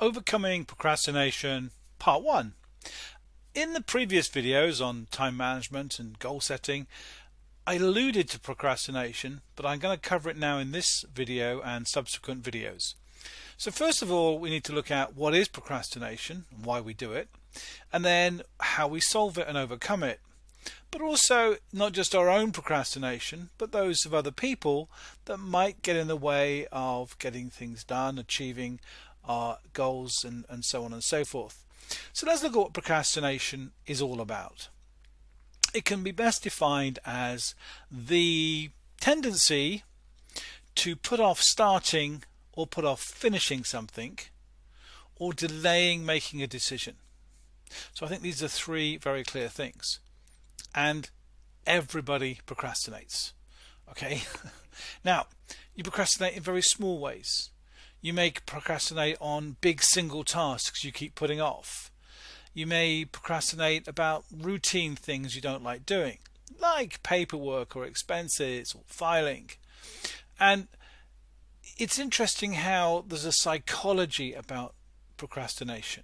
Overcoming Procrastination Part 1. In the previous videos on time management and goal setting, I alluded to procrastination, but I'm going to cover it now in this video and subsequent videos. So first of all, we need to look at what is procrastination and why we do it, and then how we solve it and overcome it. But also not just our own procrastination, but those of other people that might get in the way of getting things done, achieving our goals, and so on and so forth. So let's look at what procrastination is all about. It can be best defined as the tendency to put off starting or put off finishing something, or delaying making a decision. So I think these are three very clear things. And everybody procrastinates. Okay? Now, you procrastinate in very small ways. You may procrastinate on big single tasks you keep putting off. You may procrastinate about routine things you don't like doing, like paperwork or expenses or filing. And it's interesting how there's a psychology about procrastination.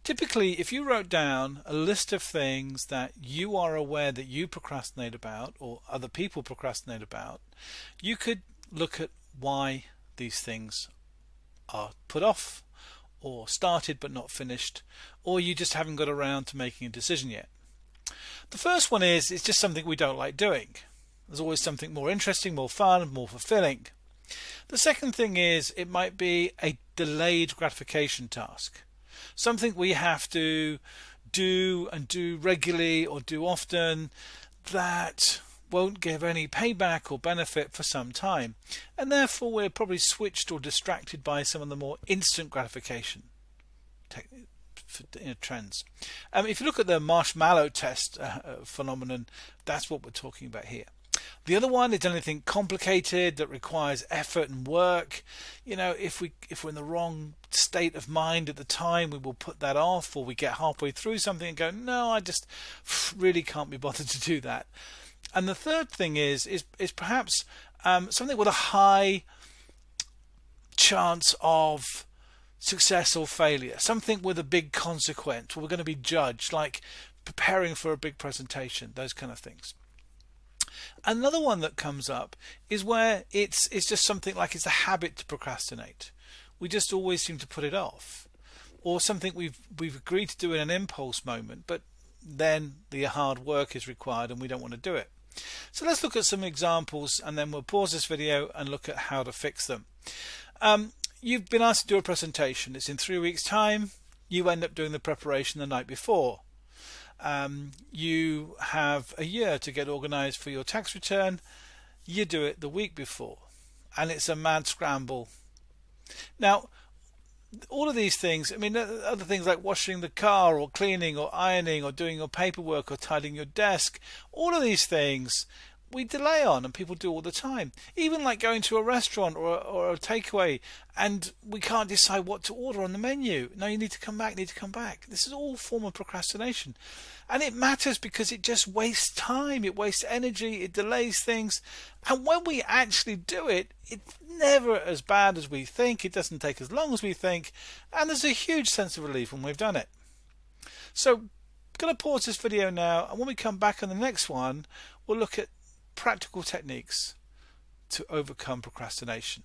Typically, if you wrote down a list of things that you are aware that you procrastinate about or other people procrastinate about, you could look at why these things are put off or started but not finished, or you just haven't got around to making a decision yet. The first one is it's just something we don't like doing. There's always something more interesting, more fun, more fulfilling. The second thing is it might be a delayed gratification task. Something we have to do and do regularly or do often that won't give any payback or benefit for some time, and therefore we're probably switched or distracted by some of the more instant gratification trends. If you look at the marshmallow test phenomenon, that's what we're talking about here. The other one is anything complicated that requires effort and work. If we're in the wrong state of mind at the time, we will put that off, or we get halfway through something and go, no, I just really can't be bothered to do that. And the third thing is perhaps something with a high chance of success or failure, something with a big consequence, where we're going to be judged, like preparing for a big presentation, those kind of things. Another one that comes up is where it's just something like it's a habit to procrastinate. We just always seem to put it off, or something we've agreed to do in an impulse moment, but then the hard work is required and we don't want to do it. So let's look at some examples, and then we'll pause this video and look at how to fix them. You've been asked to do a presentation. It's in 3 weeks' time. You end up doing the preparation the night before. You have a year to get organized for your tax return. You do it the week before, and it's a mad scramble. Now, all of these things, other things like washing the car or cleaning or ironing or doing your paperwork or tidying your desk, all of these things we delay on, and people do all the time. Even like going to a restaurant or a takeaway, and we can't decide what to order on the menu. No, you need to come back, This is all form of procrastination. And it matters because it just wastes time, it wastes energy, it delays things. And when we actually do it, it's never as bad as we think, it doesn't take as long as we think, and there's a huge sense of relief when we've done it. So I'm going to pause this video now, and when we come back on the next one, we'll look at practical techniques to overcome procrastination.